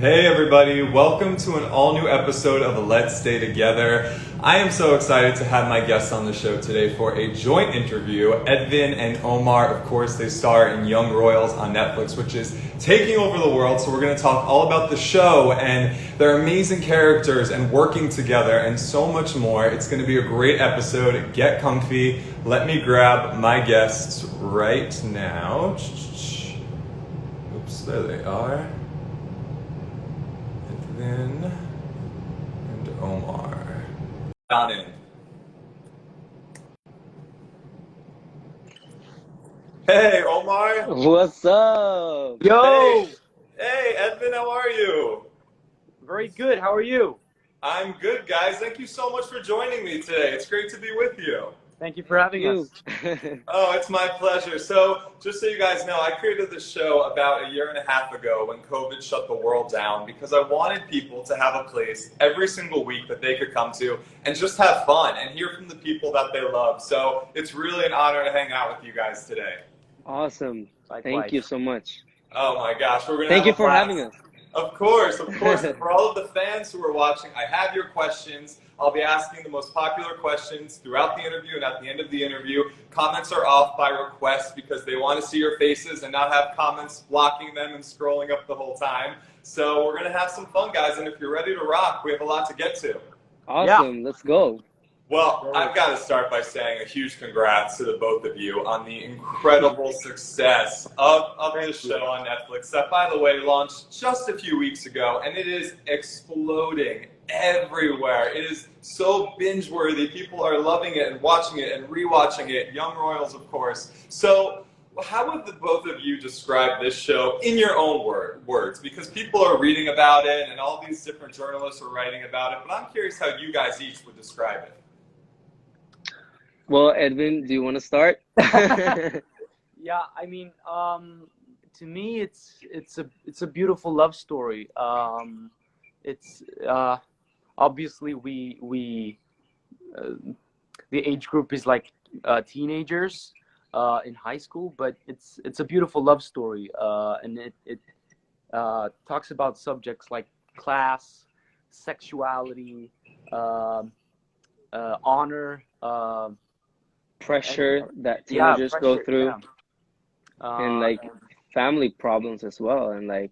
Hey everybody, welcome to an all-new episode of Let's Stay Together. I am so excited to have my guests on the show today for a joint interview. Edvin and Omar, of course, they star in Young Royals on Netflix, which is taking over the world. So we're going to talk all about the show and their amazing characters and working together and so much more. It's going to be a great episode. Get comfy. Let me grab my guests right now. Oops, there they are. Edvin and Omar. Down in. Hey, Omar. What's up? Yo! Hey, Edvin, how are you? Very good. How are you? I'm good, guys. Thank you so much for joining me today. It's great to be with you. Thank you for having us. Oh, it's my pleasure. So, just so you guys know, I created this show about a year and a half ago when COVID shut the world down because I wanted people to have a place every single week that they could come to and just have fun and hear from the people that they love. So, it's really an honor to hang out with you guys today. Awesome. Likewise. Thank you so much. Oh my gosh, we're going to Thank have you a for blast. having us. Of course, of course. And for all of the fans who are watching, I have your questions. I'll be asking the most popular questions throughout the interview and at the end of the interview. Comments are off by request because they want to see your faces and not have comments blocking them and scrolling up the whole time. So we're going to have some fun, guys. And if you're ready to rock, we have a lot to get to. Awesome. Let's go. Well, I've got to start by saying a huge congrats to the both of you on the incredible success of this show on Netflix that, by the way, launched just a few weeks ago, and it is exploding everywhere. It is so binge-worthy. People are loving it and watching it and rewatching it. Young Royals, of course. So how would the both of you describe this show in your own words? Because people are reading about it and all these different journalists are writing about it, but I'm curious how you guys each would describe it. Well, Edvin, do you want to start? Yeah, I mean, to me, it's a beautiful love story. It's obviously we the age group is like teenagers in high school, but it's a beautiful love story, and it talks about subjects like class, sexuality, honor. Pressure that teenagers go through, yeah. and like family problems as well, and like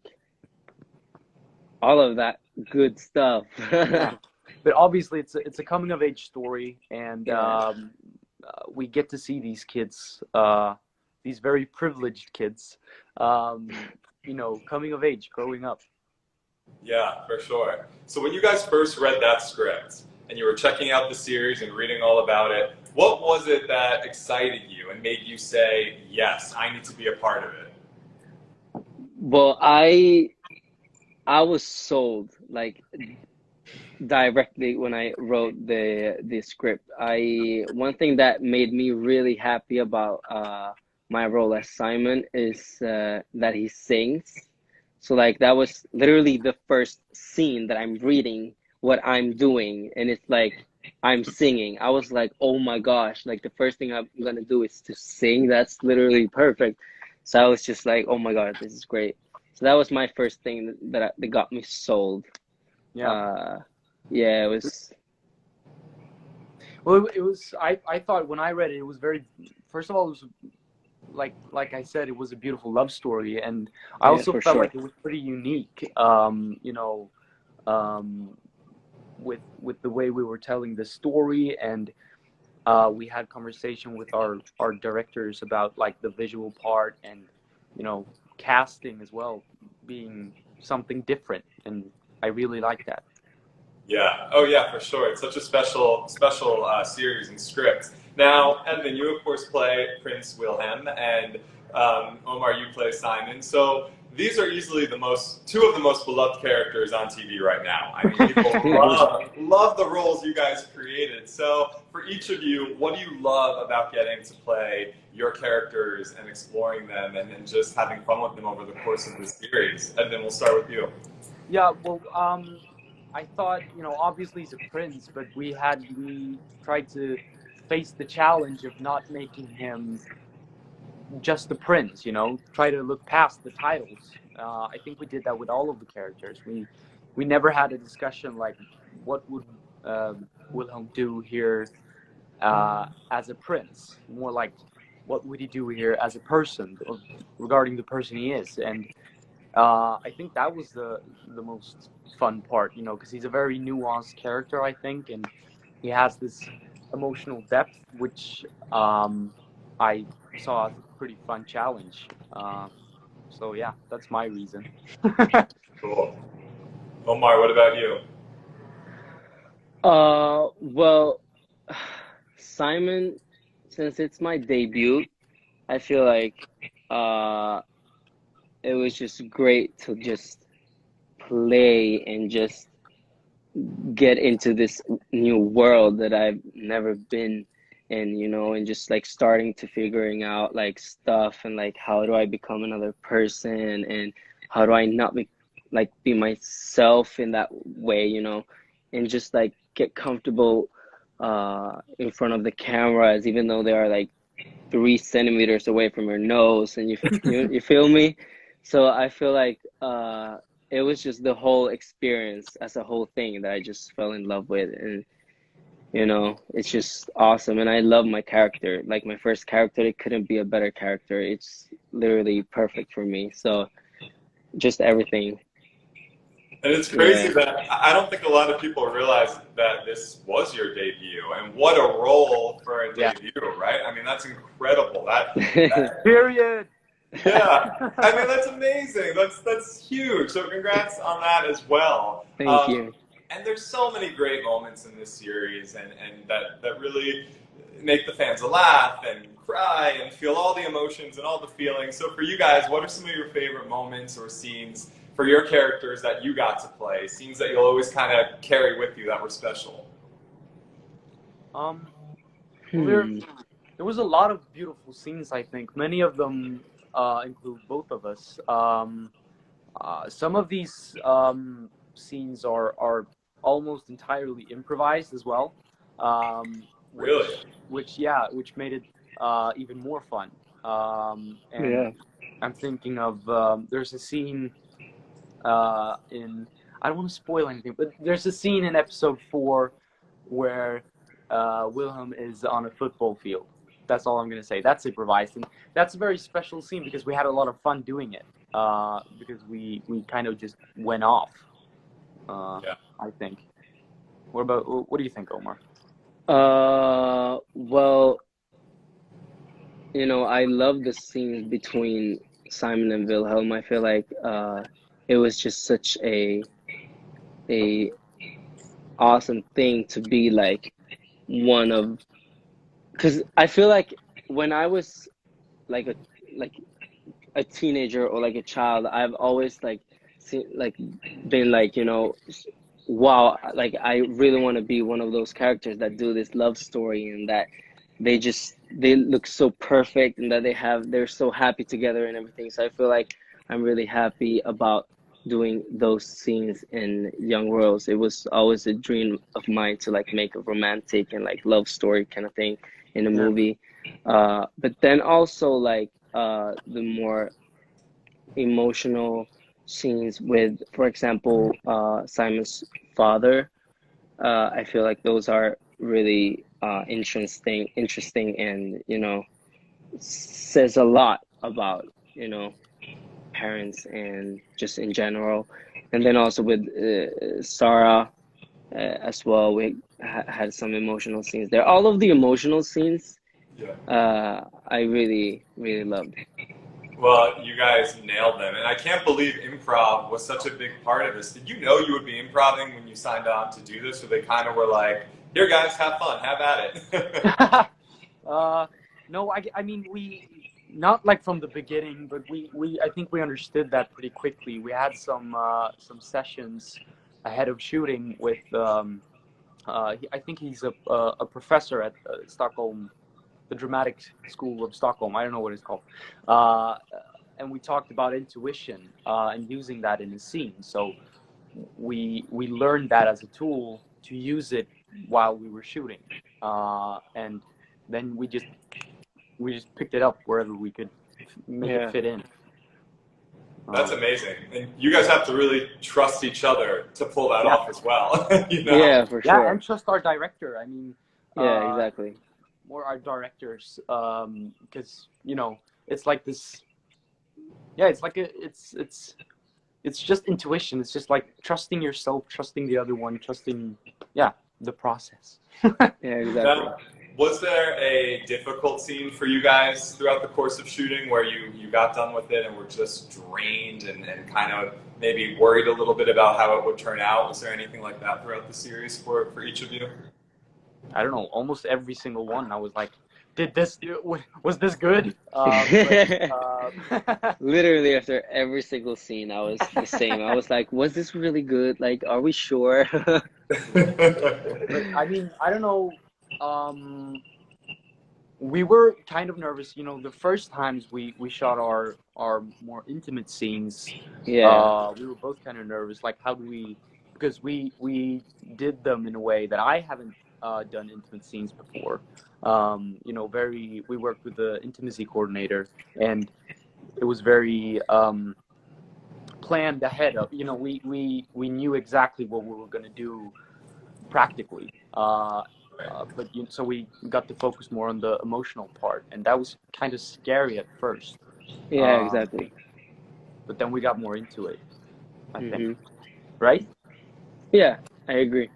all of that good stuff. Yeah. But obviously, it's a coming of age story, and we get to see these kids, these very privileged kids, coming of age, growing up. Yeah, for sure. So when you guys first read that script and you were checking out the series and reading all about it, what was it that excited you and made you say, yes, I need to be a part of it? Well, I was sold like directly when I wrote the script. One thing that made me really happy about my role as Simon is that he sings. So like that was literally the first scene that I'm reading what I'm doing, and it's like I'm singing. I was like, oh my gosh, like the first thing I'm gonna do is to sing. That's literally perfect. So I was just like, oh my god, this is great. So that was my first thing that got me sold. Yeah. Yeah, it was. Well, it was. I thought when I read it, it was very. First of all, it was like I said, it was a beautiful love story, and I also felt like it was pretty unique. With the way we were telling the story, and we had conversation with our directors about like the visual part and casting as well being something different, and I really like that. Yeah. Oh yeah, for sure. It's such a special series and script. Now, Edvin, you of course play Prince Wilhelm, and Omar, you play Simon. So these are easily two of the most beloved characters on TV right now. I mean, people love the roles you guys created. So for each of you, what do you love about getting to play your characters and exploring them and then just having fun with them over the course of this series? Edvin, we'll start with you. Yeah, well, I thought, obviously he's a prince, but we tried to face the challenge of not making him just the prince, you know, try to look past the titles. I think we did that with all of the characters. We never had a discussion like, what would Wilhelm do here as a prince? More like, what would he do here as a person, or regarding the person he is? And I think that was the most fun part, you know, because he's a very nuanced character, I think, and he has this emotional depth, which I saw as a pretty fun challenge. So yeah, that's my reason. Cool. Omar, what about you? Well, Simon, since it's my debut, I feel like it was just great to just play and just get into this new world that I've never been in, you know, and just like starting to figuring out like stuff and like how do I become another person and how do I not be myself in that way, you know, and just like get comfortable in front of the cameras, even though they are like 3 centimeters away from your nose, and you feel me? So I feel like it was just the whole experience as a whole thing that I just fell in love with, and you know, it's just awesome. And I love my character. Like my first character, it couldn't be a better character. It's literally perfect for me. So just everything. And it's crazy Yeah. that I don't think a lot of people realize that this was your debut, and what a role for a Yeah. debut, right? I mean, that's incredible. Period. Yeah, I mean that's amazing. That's huge. So congrats on that as well. Thank you. And there's so many great moments in this series, and that really make the fans laugh and cry and feel all the emotions and all the feelings. So for you guys, what are some of your favorite moments or scenes for your characters that you got to play? Scenes that you'll always kind of carry with you that were special. Well, there was a lot of beautiful scenes, I think. Many of them include both of us. Some of these scenes are almost entirely improvised as well. Really? Which made it even more fun. And Yeah. I'm thinking of there's a scene in, I don't want to spoil anything, but there's a scene in episode 4 where Wilhelm is on a football field. That's all I'm going to say. That's improvised, and that's a very special scene because we had a lot of fun doing it. Because we kind of just went off. Yeah. I think. What do you think, Omar? Well, you know, I love the scenes between Simon and Wilhelm. I feel like it was just such a awesome thing to be like one of, because I feel like when I was like a teenager or like a child, I've always been like, you know, wow, like I really want to be one of those characters that do this love story and that they look so perfect and that they're so happy together and everything. So I feel like I'm really happy about doing those scenes in Young Worlds. It was always a dream of mine to like make a romantic and like love story kind of thing in a movie. But then also like the more emotional scenes with, for example, Simon's father. I feel like those are really interesting, and you know, says a lot about, you know, parents and just in general. And then also with Sarah as well, we had some emotional scenes there. All of the emotional scenes, I really loved. Well, you guys nailed them, and I can't believe improv was such a big part of this. Did you know you would be improving when you signed on to do this, or they kind of were like, "Here, guys, have fun, have at it"? No, I mean, we, not like from the beginning, but I think we understood that pretty quickly. We had some sessions ahead of shooting with I think he's a professor at Stockholm, the Dramatic School of Stockholm. I don't know what it's called. And we talked about intuition and using that in the scene. So we learned that as a tool to use it while we were shooting, and then we just picked it up wherever we could it fit in. That's amazing. And you guys have to really trust each other to pull that off as well. You know? Yeah, for sure. Yeah, and trust our director. I mean, yeah, exactly. more our directors, because you know, it's like this. Yeah, it's like it's just intuition. It's just like trusting yourself, trusting the other one, trusting the process. Yeah, exactly. Now, was there a difficult scene for you guys throughout the course of shooting where you got done with it and were just drained and kind of maybe worried a little bit about how it would turn out? Was there anything like that throughout the series for each of you? I don't know, almost every single one. I was like, was this good? Literally after every single scene, I was the same. I was like, was this really good? Like, are we sure? But, I mean, I don't know. We were kind of nervous, you know, the first times we shot our more intimate scenes. Yeah. We were both kind of nervous, like how do we, because we did them in a way that I haven't done intimate scenes before. You know, we worked with the intimacy coordinator, and it was very planned ahead of, you know, we knew exactly what we were going to do practically. So we got to focus more on the emotional part, and that was kind of scary at first. Yeah, exactly. But then we got more into it, I think. Mm-hmm. Right? Yeah, I agree.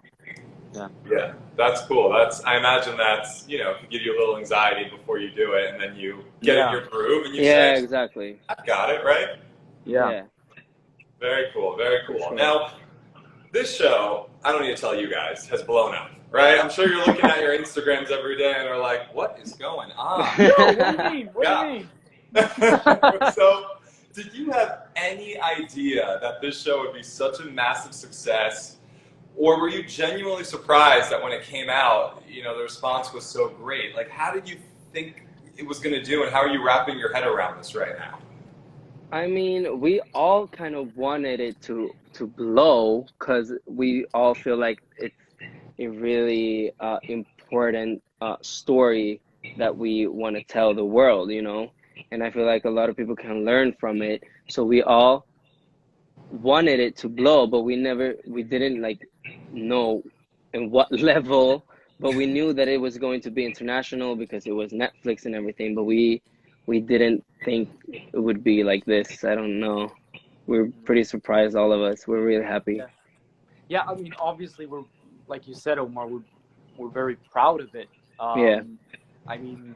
Yeah, that's cool. I imagine that's, you know, can give you a little anxiety before you do it, and then you get in your groove and you say, exactly. I've got it, right? Yeah. Very cool, very cool. Sure. Now, this show, I don't need to tell you guys, has blown up, right? I'm sure you're looking at your Instagrams every day and are like, what is going on? What do you mean? What do you mean? So, did you have any idea that this show would be such a massive success? Or were you genuinely surprised that when it came out, you know, the response was so great? Like, how did you think it was going to do, and how are you wrapping your head around this right now? I mean, we all kind of wanted it to blow because we all feel like it's a really important story that we want to tell the world, you know? And I feel like a lot of people can learn from it. So we all wanted it to blow, but we didn't like know in what level, but we knew that it was going to be international because it was Netflix and everything, but we didn't think it would be like this. I don't know. We're pretty surprised, all of us. We're really happy. Yeah, I mean, obviously we're, like you said, Omar, we're very proud of it. Yeah. I mean,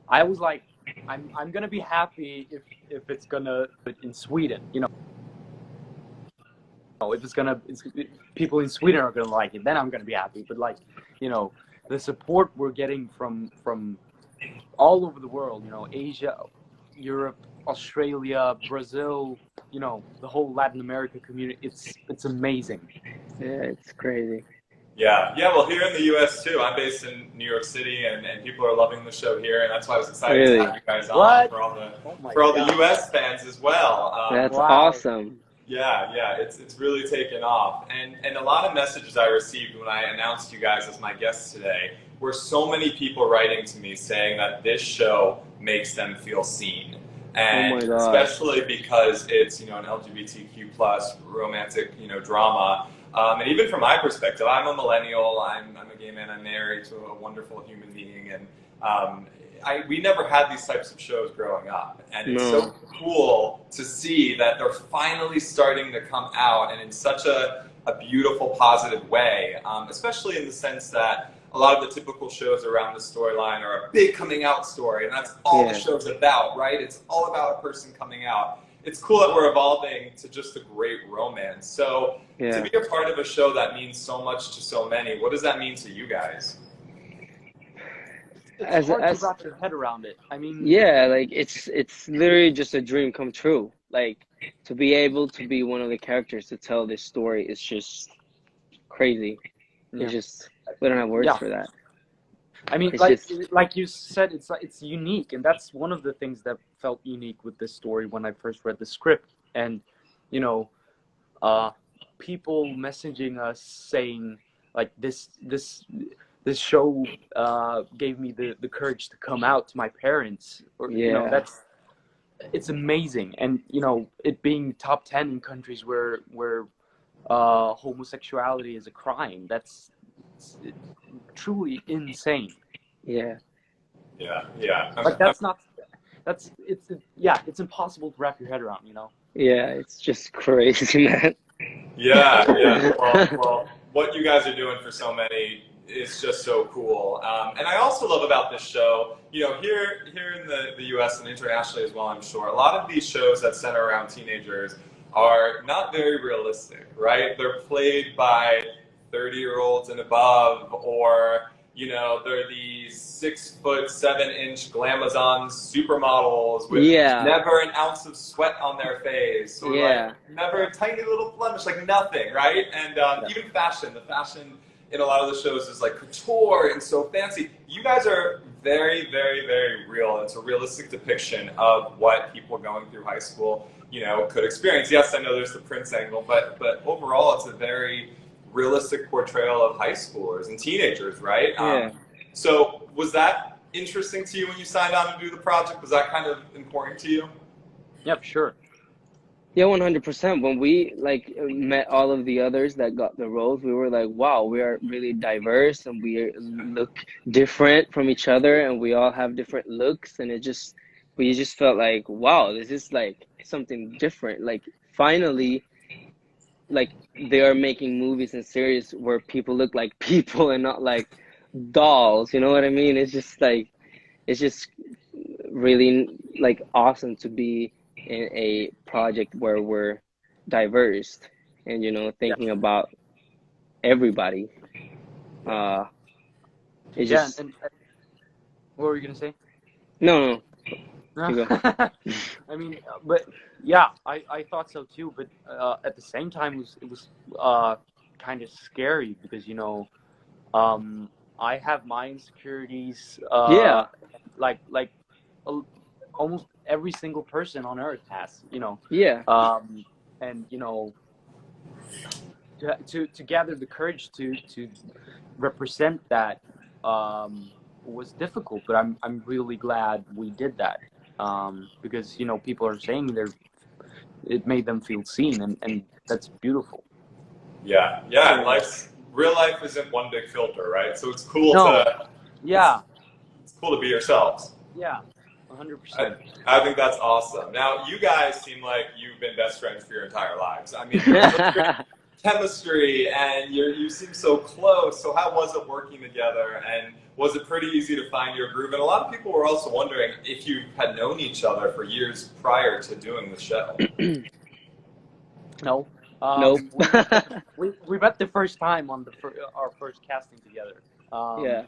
I was like, I'm gonna be happy if it's gonna in Sweden, you know. If people in Sweden are gonna like it, then I'm gonna be happy. But like, you know, the support we're getting from all over the world, you know, Asia, Europe, Australia, Brazil, you know, the whole Latin America community, it's amazing. Yeah, it's crazy. Yeah, well, here in the U.S. too. I'm based in New York City, and people are loving the show here, and that's why I was excited to have you guys on for all the U.S. fans as well. That's awesome. Yeah, it's really taken off, and a lot of messages I received when I announced you guys as my guests today were so many people writing to me saying that this show makes them feel seen, and especially because it's, you know, an LGBTQ plus romantic, you know, drama. And even from my perspective, I'm a millennial, I'm a gay man, I'm married to a wonderful human being, and we never had these types of shows growing up. And it's so cool to see that they're finally starting to come out, and in such a beautiful, positive way, especially in the sense that a lot of the typical shows around the storyline are a big coming out story, and that's all the show's about, right? It's all about a person coming out. It's cool that we're evolving to just a great romance. So to be a part of a show that means so much to so many, what does that mean to you guys? It's hard to wrap your head around it. I mean, yeah, like it's literally just a dream come true. Like, to be able to be one of the characters to tell this story is just crazy. It's just, we don't have words for that. I mean, like you said, it's unique, and that's one of the things that felt unique with this story when I first read the script. And, you know, people messaging us saying like this show gave me the courage to come out to my parents, or you know, it's amazing, and you know, it being top 10 in countries where homosexuality is a crime. That's truly insane. Yeah. Yeah, yeah. Like that's not that's it's yeah, it's impossible to wrap your head around, you know. Yeah, it's just crazy, man. Yeah, yeah. Well, what you guys are doing for so many is just so cool. And I also love about this show, you know, here in the U.S. and internationally as well, I'm sure, a lot of these shows that center around teenagers are not very realistic, right? They're played by 30-year-olds and above, or, you know, they're these 6'7" glamazon supermodels with Yeah. never an ounce of sweat on their face, or Yeah. like never a tiny little blemish, like nothing, right? And even fashion, the fashion in a lot of the shows is like couture and so fancy. You guys are very, very, very real. It's a realistic depiction of what people going through high school, you know, could experience. Yes, I know there's the Prince angle, but overall, it's a very realistic portrayal of high schoolers and teenagers, right? Yeah. So was that interesting to you when you signed on to do the project? Was that kind of important to you? Yep, sure. Yeah, 100%. When we like met all of the others that got the roles, we were like, wow, we are really diverse and we look different from each other and we all have different looks, and we just felt like, wow, this is like something different. Like finally, like they are making movies and series where people look like people and not like dolls, you know what I mean? It's just really like awesome to be in a project where we're diverse and, you know, thinking about everybody. It's Yeah, just and what were you gonna say? no. You go. I mean, but yeah, I thought so too. But at the same time, it was kind of scary because, you know, I have my insecurities. Yeah. Like almost every single person on Earth has, you know. Yeah. And you know, to gather the courage to represent that was difficult, but I'm really glad we did that. Because, you know, people are saying it made them feel seen, and that's beautiful. Yeah, yeah. Real life isn't one big filter, right? So it's cool it's cool to be yourselves. Yeah, 100%. I think that's awesome. Now, you guys seem like you've been best friends for your entire lives. I mean, chemistry, and you seem so close. So how was it working together, and was it pretty easy to find your groove? And a lot of people were also wondering if you had known each other for years prior to doing the show. No. Nope. we met the first time on our first casting together. Yeah.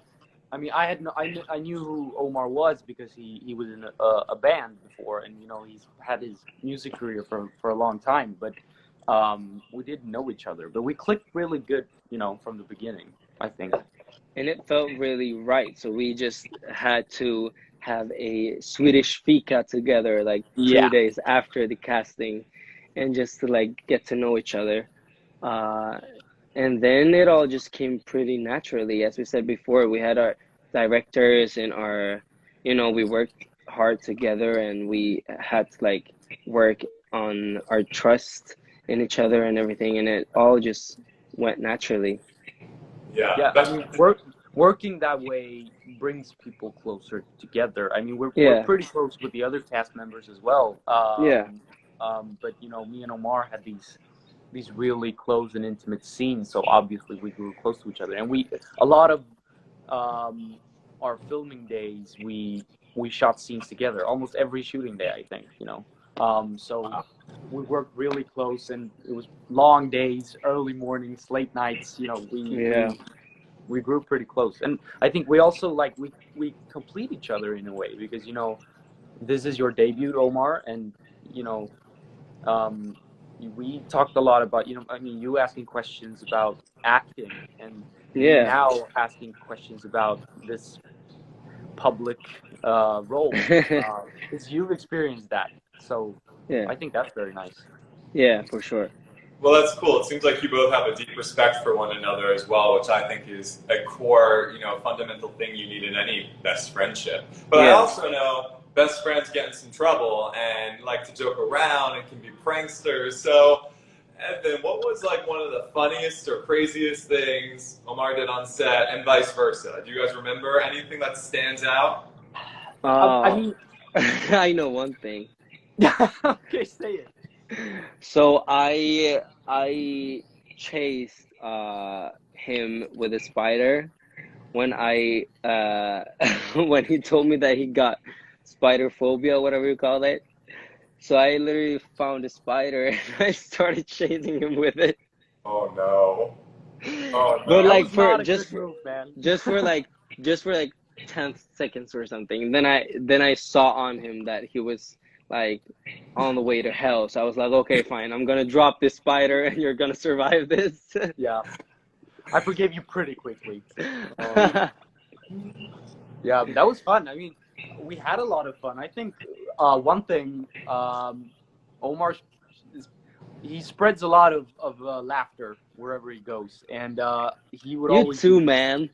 I mean, I knew who Omar was because he was in a band before, and, you know, he's had his music career for a long time. But we didn't know each other, but we clicked really good, you know, from the beginning, I think. And it felt really right. So we just had to have a Swedish fika together, like 2 days after the casting, and just to like get to know each other. And then it all just came pretty naturally. As we said before, we had our directors and you know, we worked hard together, and we had to like work on our trust in each other and everything, and it all just went naturally. Yeah. I mean, working that way brings people closer together. I mean, we're pretty close with the other cast members as well. But, you know, me and Omar had these really close and intimate scenes, so obviously we grew close to each other. And a lot of our filming days, we shot scenes together, almost every shooting day, I think, you know. So we worked really close, and it was long days, early mornings, late nights, you know. We grew pretty close. And I think we also, like, we complete each other in a way, because, you know, this is your debut, Omar, and, you know, we talked a lot about, you know, I mean, you asking questions about acting, and now asking questions about this public role, because you've experienced that. So I think that's very nice. Yeah, for sure. Well, that's cool. It seems like you both have a deep respect for one another as well, which I think is a core, you know, fundamental thing you need in any best friendship. But I also know best friends get in some trouble and like to joke around and can be pranksters. So, Edvin, what was like one of the funniest or craziest things Omar did on set, and vice versa? Do you guys remember anything that stands out? I mean, I know one thing. okay, say it. So I chased him with a spider when I when he told me that he got spider phobia, whatever you call it. So I literally found a spider and I started chasing him with it. Oh no. Oh But no. That like was for not a good move, man. just for like 10 seconds or something. And then I saw on him that he was like on the way to hell. So I was like, okay, fine. I'm gonna drop this spider and you're gonna survive this. Yeah, I forgave you pretty quickly. Um, yeah, that was fun. I mean, we had a lot of fun. I think one thing, Omar, he spreads a lot of laughter wherever he goes, and he would You always too, do. man.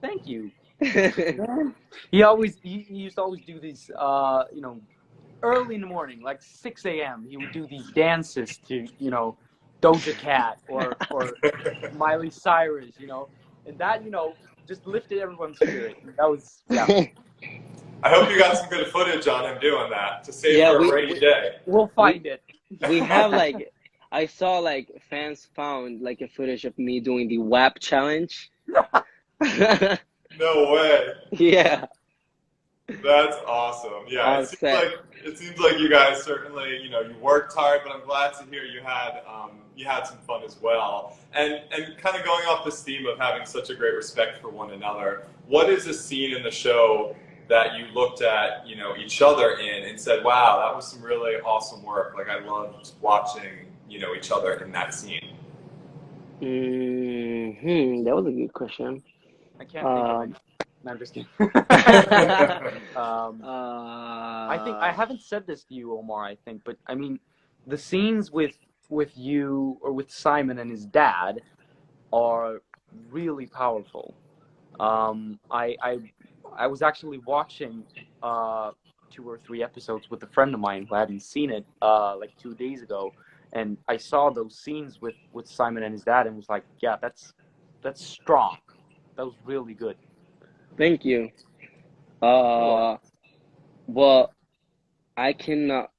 Thank you. Man. He used to always do these early in the morning, like 6 a.m. He would do these dances to Doja Cat or Miley Cyrus, and that just lifted everyone's spirit. That was I hope you got some good footage on him doing that to save Yeah, for a rainy day. We'll find it. we have like I saw like fans found like a footage of me doing the WAP challenge. No way. Yeah, That's awesome. Yeah, on set. it seems like you guys certainly, you worked hard, but I'm glad to hear you had some fun as well. And kind of going off this theme of having such a great respect for one another, what is a scene in the show that you looked at, each other in and said, "Wow, that was some really awesome work. Like I loved watching, each other in that scene." That was a good question. I can't think of Um, any. No, I'm just kidding. I think I uh, haven't said this to you, Omar. I think, but I mean, the scenes with you or with Simon and his dad are really powerful. I was actually watching 2 or 3 episodes with a friend of mine who hadn't seen it like 2 days ago, and I saw those scenes with Simon and his dad, and was like, yeah, that's strong. That was really good. Thank you. You're welcome. Well, I cannot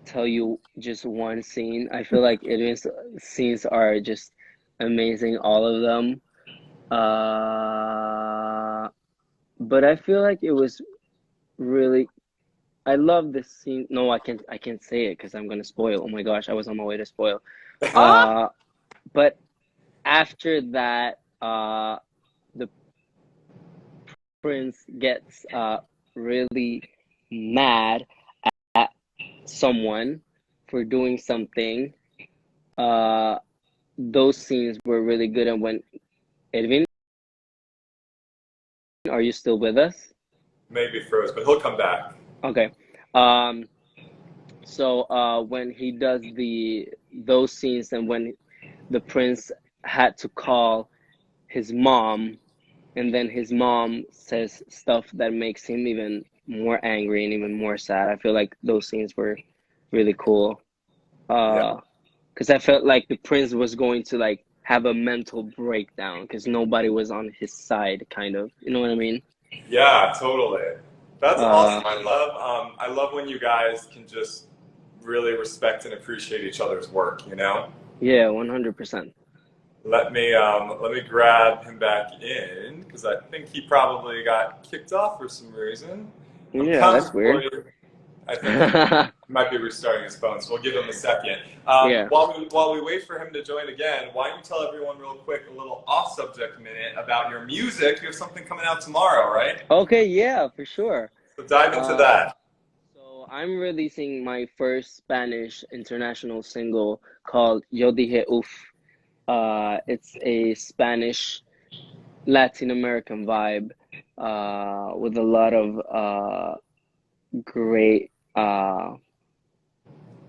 tell you just one scene. I feel like Edwin's scenes are just amazing, all of them. But I feel like it was really. I love this scene. No, I can't say it because I'm gonna spoil. Oh my gosh, I was on my way to spoil. Ah! But after that, the prince gets really mad at someone for doing something. Uh, those scenes were really good. And when Edvin, are you still with us? Maybe froze, but he'll come back. Okay. Um, so when he does those scenes and when the prince had to call his mom and then his mom says stuff that makes him even more angry and even more sad. I feel like those scenes were really cool. Yeah. Because I felt like the prince was going to like have a mental breakdown because nobody was on his side, kind of. You know what I mean? Yeah, totally. That's Uh, awesome. I love when you guys can just really respect and appreciate each other's work, yeah, 100%. Let me grab him back in because I think he probably got kicked off for some reason. I'm Yeah, counting that's for weird. you. I think he might be restarting his phone, so we'll give him a second. Yeah. While we wait for him to join again, why don't you tell everyone real quick a little off-subject minute about your music? You have something coming out tomorrow, right? Okay, yeah, for sure. So dive into Uh, that. so I'm releasing my first Spanish international single called Yo Dije Uf. It's a Spanish Latin American vibe with a lot of great. I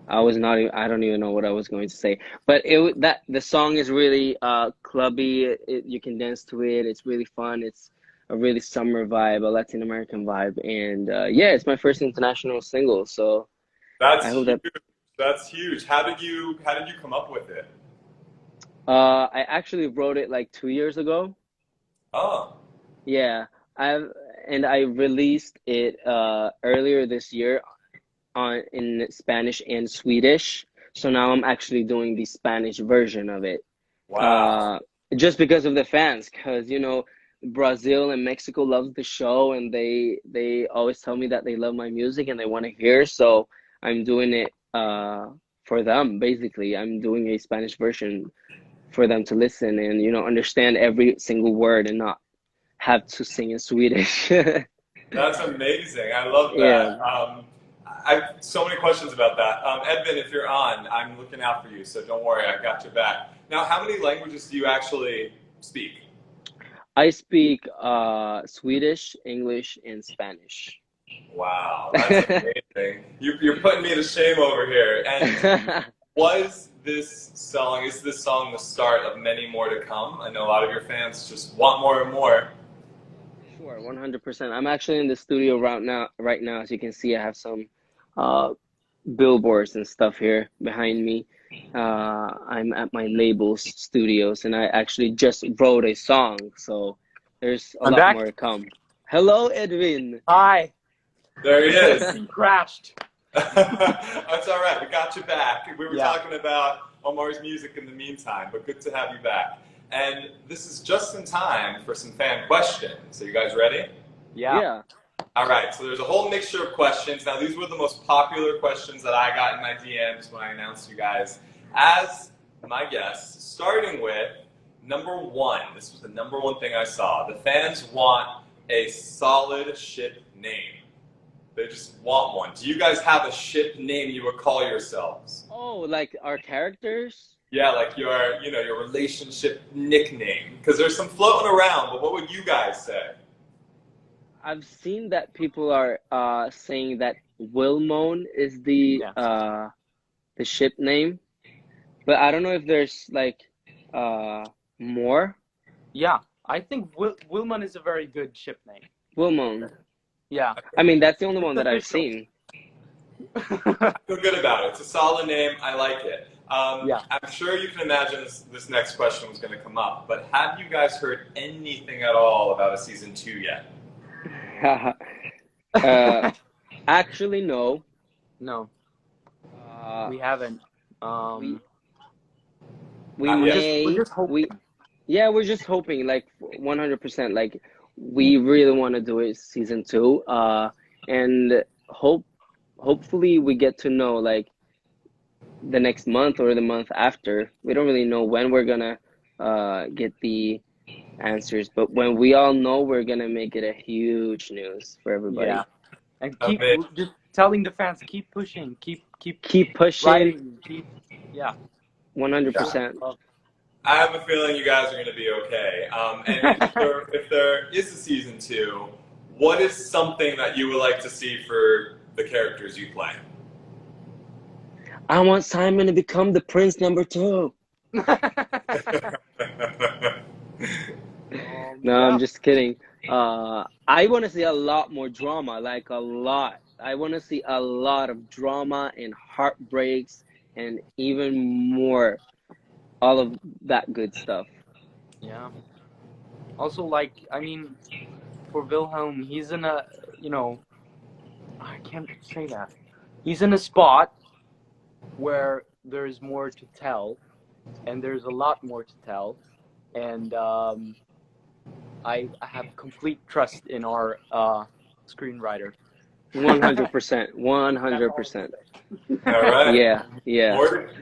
don't even know what I was going to say, but the song is really clubby. You can dance to it. It's really fun. It's a really summer vibe, a Latin American vibe, and yeah, it's my first international single. So I That's hope huge. that That's huge. How did you come up with it? I actually wrote it like 2 years ago. Oh, Yeah, I've and I released it earlier this year on in Spanish and Swedish. So now I'm actually doing the Spanish version of it. wow. Uh, just because of the fans, because Brazil and Mexico loves the show, and they always tell me that they love my music and they want to hear. So I'm doing it for them. Basically, I'm doing a Spanish version for them to listen and understand every single word and not have to sing in Swedish. That's amazing. I love Yeah. that. I have so many questions about that. Edvin, if you're on, I'm looking out for you, so don't worry, I got your back. Now, how many languages do you actually speak? I speak Swedish, English, and Spanish. Wow, that's amazing. You're putting me to shame over here. And is this song the start of many more to come? I know a lot of your fans just want more and more. Sure, 100%. I'm actually in the studio right now. As you can see, I have some uh, billboards and stuff here behind me. I'm at my label's studios, and I actually just wrote a song, so there's a I'm lot back. more to come. Hello, Edvin. Hi. There he is. He crashed. That's all right. We got you back. We were Yeah. talking about Omar's music in the meantime, but good to have you back. And this is just in time for some fan questions. Are you guys ready? Yeah. Yeah. All right. So there's a whole mixture of questions. Now, these were the most popular questions that I got in my DMs when I announced you guys as my guests, starting with number one. This was the number one thing I saw. The fans want a solid ship name. They just want one. Do you guys have a ship name you would call yourselves? Oh, like our characters? Yeah, like your relationship nickname. Because there's some floating around, but what would you guys say? I've seen that people are saying that Wilmone is the ship name, but I don't know if there's like more. Yeah. I think Wilman is a very good ship name. Wilmone. Yeah. I mean, that's the only one It's that I've official. seen. I feel good about it. It's a solid name. I like it. Yeah. I'm sure you can imagine this next question was going to come up, but have you guys heard anything at all about a season 2 yet? Actually, no. No, we We haven't. we Yeah. may We're just hoping. we're just hoping like 100%. Like we really want to do it season 2. And hopefully we get to know like the next month or the month after. We don't really know when we're gonna get the answers, but when we all know, we're gonna make it a huge news for everybody. Yeah. And keep Amazing. just telling the fans, keep pushing, keep Keep pushing, writing, yeah. 100%. I have a feeling you guys are going to be okay. And if there is a season 2, what is something that you would like to see for the characters you play? I want Simon to become the prince number 2. No, I'm just kidding. I want to see a lot more drama, like a lot. I want to see a lot of drama and heartbreaks and even more, all of that good stuff. Yeah. Also, like, I mean, for Wilhelm, he's in a, I can't say that. He's in a spot where there's more to tell, and there's a lot more to tell, and I have complete trust in our screenwriter. 100%. 100%. All right. Yeah.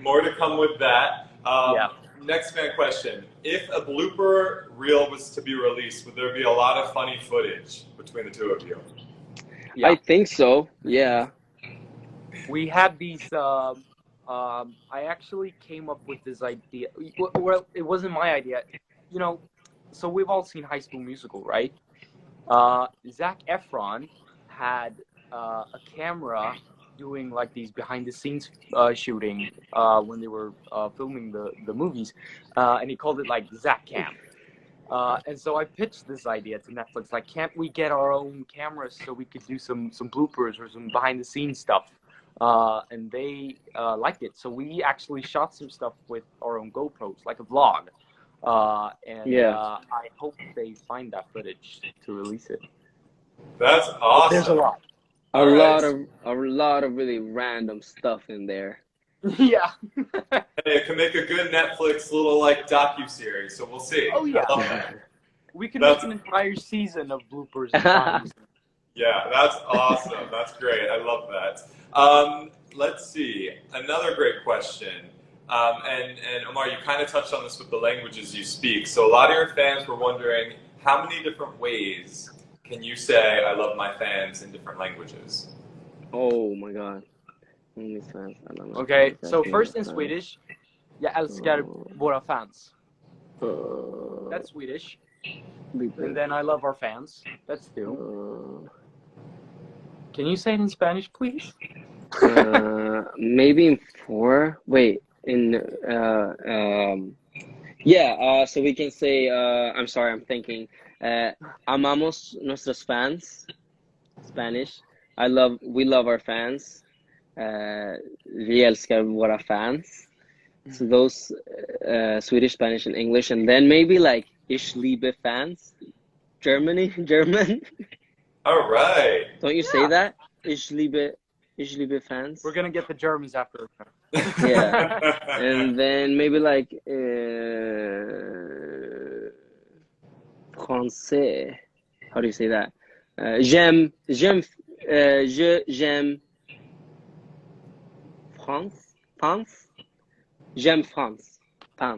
More to come with that. Yeah. Next fan question. If a blooper reel was to be released, would there be a lot of funny footage between the two of you? Yeah. I think so. Yeah. We had these. I actually came up with this idea. Well, it wasn't my idea. So we've all seen High School Musical, right? Zac Efron had a camera doing like these behind the scenes shooting when they were filming the movies, and he called it like Zac Cam. And so I pitched this idea to Netflix, like, can't we get our own cameras so we could do some bloopers or some behind the scenes stuff? And they liked it. So we actually shot some stuff with our own GoPros, like a vlog. I hope they find that footage to release it. That's awesome. There's a lot. A lot of really random stuff in there. Yeah. Hey, it can make a good Netflix little like docu-series, so we'll see. Oh, yeah. I love that. We can make an entire season of bloopers and times. Yeah, that's awesome. That's great. I love that. Let's see. Another great question. And Omar, you kind of touched on this with the languages you speak. So a lot of your fans were wondering, how many different ways can you say I love my fans in different languages? Oh my god. Okay, so first in Swedish, jag älskar våra fans. That's Swedish. And then I love our fans. That's two. Can you say it in Spanish, please? Maybe in 4. Wait, so we can say, I'm sorry, I'm thinking. Amamos nuestros fans. Spanish. We love our fans. Vi älskar våra fans. So those Swedish, Spanish, and English, and then maybe like Ich liebe fans, German. All right. Don't you say that? Ich liebe fans. We're gonna get the Germans after. Yeah, and then maybe like français. How do you say that? J'aime France. J'aime France.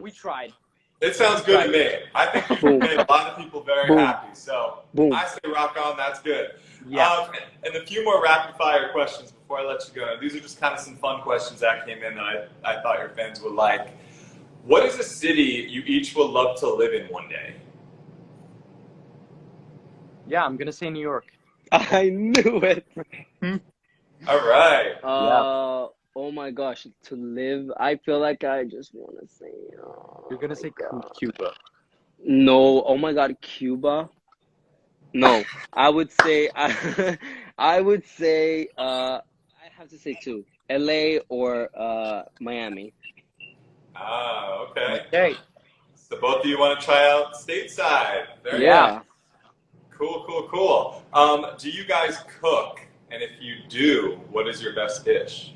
We tried. It sounds good to me. I think you made a lot of people very happy. So I say rock on. That's good. Yeah. And a few more rapid fire questions before I let you go. These are just kind of some fun questions that came in that I thought your fans would like. What is a city you each would love to live in one day? Yeah, I'm gonna say New York. I knew it. All right. Oh my gosh, to live, I feel like I just want to say. You're gonna say Cuba. No, oh my God, Cuba. No, I would say I would say I have to say 2, LA or Miami. Ah, okay. Okay. So both of you want to try out stateside. There Yeah. you go. Cool. Do you guys cook? And if you do, what is your best dish?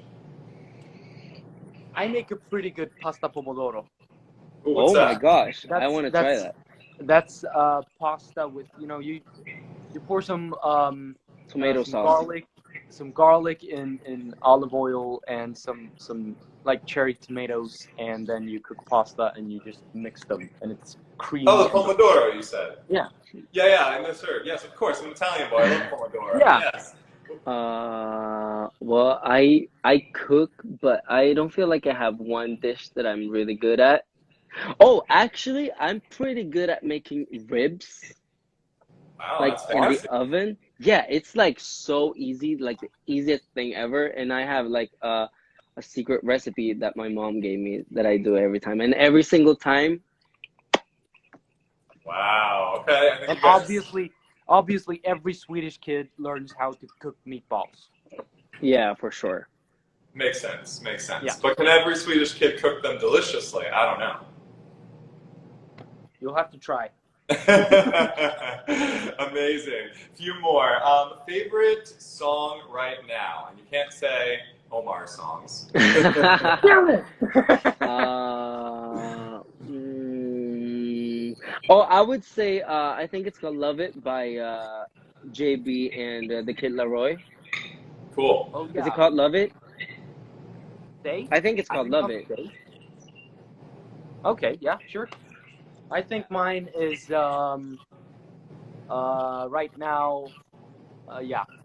I make a pretty good pasta pomodoro. Ooh, what's that? My gosh, I want to try that. That's pasta with, you pour some Tomato some sauce. garlic in olive oil and some like cherry tomatoes, and then you cook pasta and you just mix them, and it's creamy. Oh, the pomodoro, you said. Yeah. Yeah, I misheard. Yes, of course, I'm an Italian boy. I love pomodoro. Yeah. Yes. Well, I cook, but I don't feel like I have one dish that I'm really good at. Oh, actually, I'm pretty good at making ribs, Wow, like that's in fancy. the oven. Yeah, it's like so easy, like the easiest thing ever. And I have like a secret recipe that my mom gave me that I do every time, and every single time. Wow. Okay. I think And you guys... obviously, every Swedish kid learns how to cook meatballs. Yeah, for sure. Makes sense. Yeah. But can every Swedish kid cook them deliciously? I don't know. You'll have to try. Amazing. Few more. Favorite song right now? And you can't say Omar songs. I would say I think it's called "Love It" by JB and the Kid Laroi. Cool. Oh, yeah. Is it called "Love It"? Day? I think it's called "Love It." Day. Okay, yeah, sure. I think mine is right now.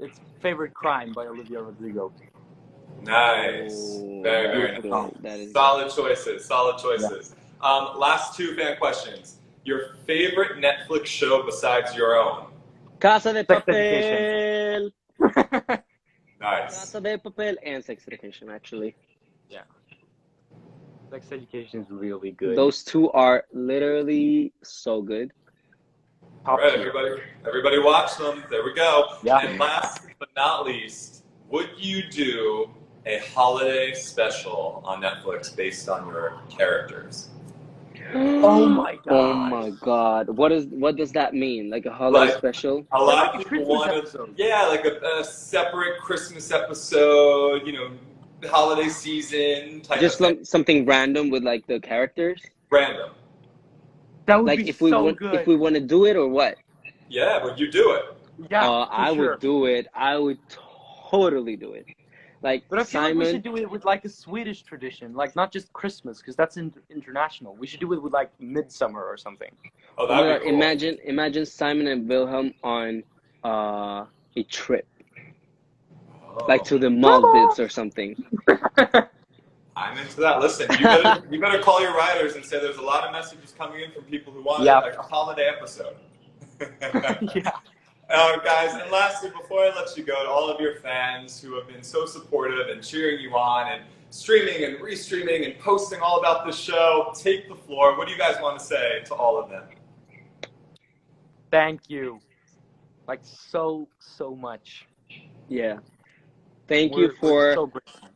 It's "Favorite Crime" by Olivia Rodrigo. Nice. Oh, Very good. nice. That is Solid choices. Last two fan questions. Your favorite Netflix show besides your own? Casa de Sex Papel. Nice. Casa de Papel and Sex Education, actually. Yeah. Sex Education is really good. Those two are literally so good. All right, everybody watch them. There we go. Yeah. And last but not least, would you do a holiday special on Netflix based on your characters? Oh my god. Oh my god. What does that mean? Like a holiday Like, special? A lot of Like a people Christmas want episode. yeah, like a separate Christmas episode, you know, the holiday season type Just of thing. something random with like the characters? Random. That would Like be if we so good. if we want to do it or what? Yeah, would you do it? Yeah, I for sure. would do it. I would totally do it. Like But I feel like we Simon, should do it with like a Swedish tradition, like not just Christmas, because that's international. We should do it with like Midsummer or something. Oh, that'd be cool. imagine Simon and Wilhelm on a trip, Oh. like to the Maldives or something. I'm into that. Listen, you better call your writers and say there's a lot of messages coming in from people who want Yeah. like a holiday episode. Yeah. Guys, and lastly, before I let you go, to all of your fans who have been so supportive and cheering you on and streaming and restreaming and posting all about this show, take the floor. What do you guys want to say to all of them? Thank you. Like so much. Yeah. Thank We're you for so grateful.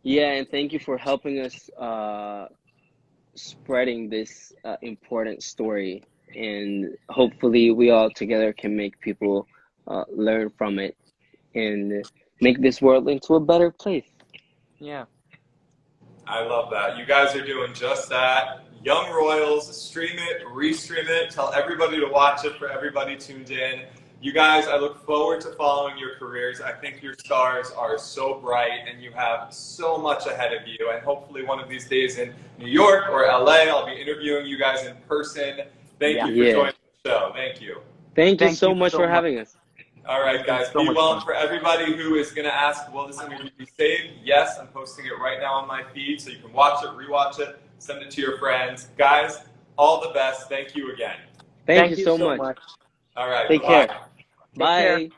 yeah, and thank you for helping us spreading this important story. And hopefully we all together can make people learn from it and make this world into a better place. Yeah. I love that. You guys are doing just that. Young Royals, stream it, restream it, tell everybody to watch it for everybody tuned in. You guys, I look forward to following your careers. I think your stars are so bright and you have so much ahead of you. And hopefully one of these days in New York or LA, I'll be interviewing you guys in person. Thank you for joining the show. Thank you. Thank you so much for having us. All right, guys. So Be much well. fun. For everybody who is going to ask, will this interview be saved? Yes, I'm posting it right now on my feed, so you can watch it, rewatch it, send it to your friends. Guys, all the best. Thank you again. Thank you so much. All right. Take bye. care. Take Bye. care.